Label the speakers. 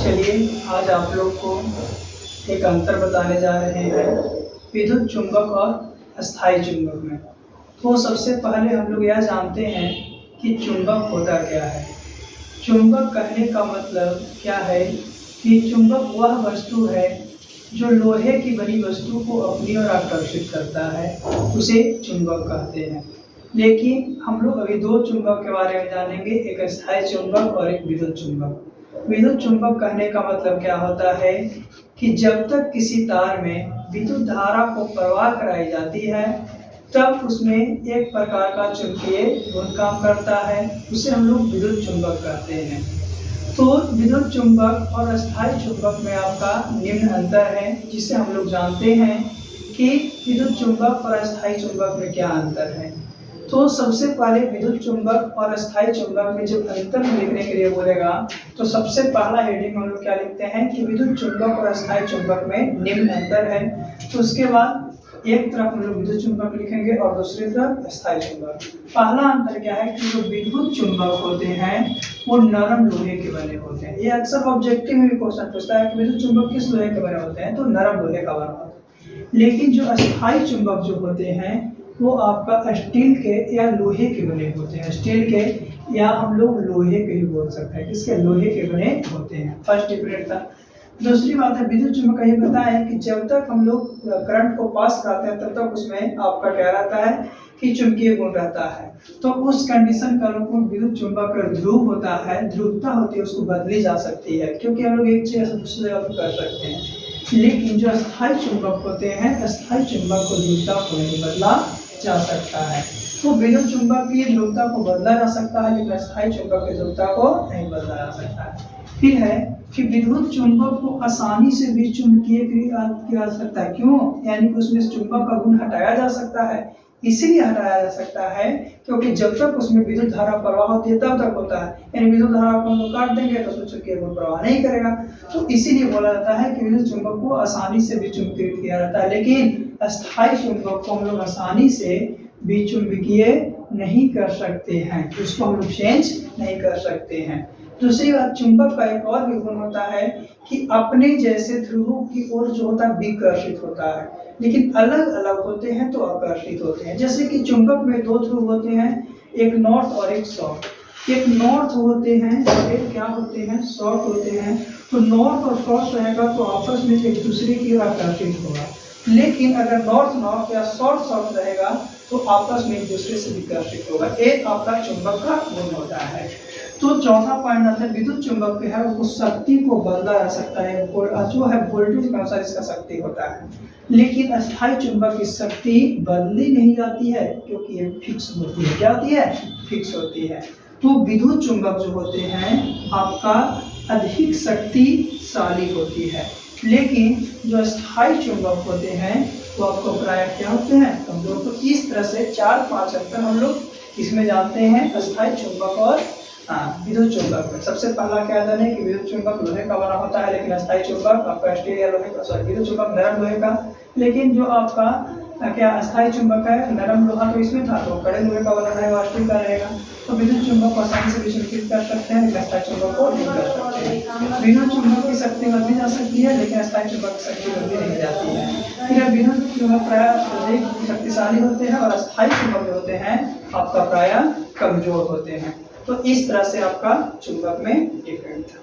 Speaker 1: चलिए आज आप लोग को एक अंतर बताने जा रहे हैं विद्युत चुंबक और अस्थायी चुंबक में। तो सबसे पहले हम लोग यह जानते हैं कि चुंबक होता क्या है। चुंबक कहने का मतलब क्या है कि चुंबक वह वस्तु है जो लोहे की बनी वस्तु को अपनी ओर आकर्षित करता है, उसे चुंबक कहते हैं। लेकिन हम लोग अभी दो चुंबक के बारे में जानेंगे, एक अस्थायी चुंबक और एक विद्युत चुंबक। विद्युत चुंबक कहने का मतलब क्या होता है कि जब तक किसी तार में विद्युत धारा को प्रवाह कराई जाती है तब उसमें एक प्रकार का चुंबकीय गुण काम करता है, उसे हम लोग विद्युत चुंबक कहते हैं। तो विद्युत चुंबक और अस्थायी चुंबक में आपका निम्न अंतर है, जिसे हम लोग जानते हैं कि विद्युत चुंबक और अस्थायी चुंबक में क्या अंतर है। तो सबसे पहले विद्युत चुंबक और अस्थायी चुंबक में जब अंतर लिखने के लिए बोलेगा तो सबसे पहला हेडिंग हम लोग क्या लिखते हैं कि विद्युत चुंबक और अस्थायी चुंबक में निम्न अंतर है। तो उसके बाद एक तरफ हम लोग विद्युत चुंबक लिखेंगे और दूसरी तरफ अस्थायी चुंबक। पहला अंतर क्या है कि जो विद्युत चुंबक होते हैं वो नरम लोहे के बने होते हैं। ये अक्सर ऑब्जेक्टिव में भी क्वेश्चन पूछता है कि विद्युत चुंबक किस लोहे के बने होते हैं, तो नरम लोहे का बना होता है। लेकिन जो अस्थायी चुंबक जो होते हैं वो आपका स्टील के या लोहे के बने होते हैं। स्टील के या हम लोग लोहे के ही बोल सकते हैं, किसके, लोहे के बने होते हैं। फर्स्ट डिफरेंट था। दूसरी बात है विद्युत चुंबक का ये पता है कि जब तक हम लोग करंट को पास कराते हैं तब तक उसमें आपका क्या रहता है कि चुंबकीय गुण रहता है। तो उस कंडीशन का अनुकूल विद्युत चुंबक का ध्रुव होता है, ध्रुवता होती है, उसको बदली जा सकती है, क्योंकि हम लोग एक जगह से दूसरी जगह पर कर सकते हैं। लेकिन जो अस्थायी चुंबक होते हैं, अस्थायी चुंबक को ध्रुवता को नहीं बदला जा सकता है। तो विद्युत चुंबक की ध्रुवता को बदला जा सकता है लेकिन अस्थायी चुंबक की ध्रुवता को नहीं बदला जा सकता है। फिर है कि विद्युत चुंबक को आसानी से भी चुंबकीय किया जा सकता है। क्यों? यानी कि उसमें चुंबक का गुण हटाया जा सकता है। इसीलिए हटाया जा सकता है क्योंकि जब तक उसमें विद्युत धारा प्रवाह होती है तब तक होता है, यानी विद्युत धारा को हम काट देंगे तो उसमें चुंबकीय गुण प्रवाह नहीं करेगा। तो इसीलिए बोला जाता है कि विद्युत चुंबक को आसानी से भी चुंबकीय किया जाता है, लेकिन अस्थायी चुंबक को हम लोग आसानी से भी चुंबकीय नहीं कर सकते हैं, उसको हम लोग चेंज नहीं कर सकते हैं। दूसरी बात, चुंबक का एक और भी गुण होता है कि अपने जैसे ध्रुवों की ओर जो होता है विकर्षित होता है, लेकिन अलग अलग होते हैं तो आकर्षित होते हैं। जैसे कि चुंबक में दो ध्रुव होते हैं, एक नॉर्थ और एक साउथ। एक नॉर्थ होते हैं और एक क्या होते हैं, साउथ होते हैं। तो नॉर्थ और साउथ रहेगा तो आपस में एक दूसरे की ओर आकर्षित होगा, लेकिन अगर नॉर्थ नॉर्थ या साउथ साउथ रहेगा तो आपस में एक दूसरे से विकर्षित होगा। एक आपका चुंबक का गुण होता है। तो चौथा पॉइंट आता है विद्युत चुंबक जो है वो शक्ति को बदला जा सकता है, जो है वोल्टेज के अनुसार इसका शक्ति होता है। लेकिन अस्थायी चुंबक की शक्ति बदली नहीं जाती है क्योंकि ये फिक्स होती है। क्या होती है? फिक्स होती है। तो विद्युत चुंबक जो होते हैं आपका अधिक शक्तिशाली होती है, लेकिन जो अस्थायी चुंबक होते हैं वो आपको प्राय क्या होते हैं, कमजोर। तो इस तरह से 4-5 अंतर हम लोग इसमें जानते हैं अस्थायी चुंबक और विद्युत चुंबक में। सबसे पहला क्या जाने कि विद्युत चुंबक लोहे का बना होता है, लेकिन अस्थायी चुंबक आपका स्टील या लोहे का, सॉरी विद्युत चुंबक नरम लोहे का। लेकिन जो आपका क्या अस्थायी चुंबक है, नरम लोहा तो इसमें था तो कड़े लोहे का बना रहेगा, स्टील का रहेगा। तो विद्युत चुंबक को आसानी से विचलित कर सकते हैं लेकिन अस्थायी चुंबक को नहीं कर सकते। विद्युत चुंबक की शक्ति बदली जा सकती है लेकिन अस्थायी चुंबक की शक्ति बदली नहीं जाती है। फिर विद्युत चुंबक प्राय अधिक शक्तिशाली होते हैं और अस्थायी चुंबक जो होते हैं आपका प्राय कमजोर होते हैं। तो इस तरह से आपका चुंबक में डिफरेंट था।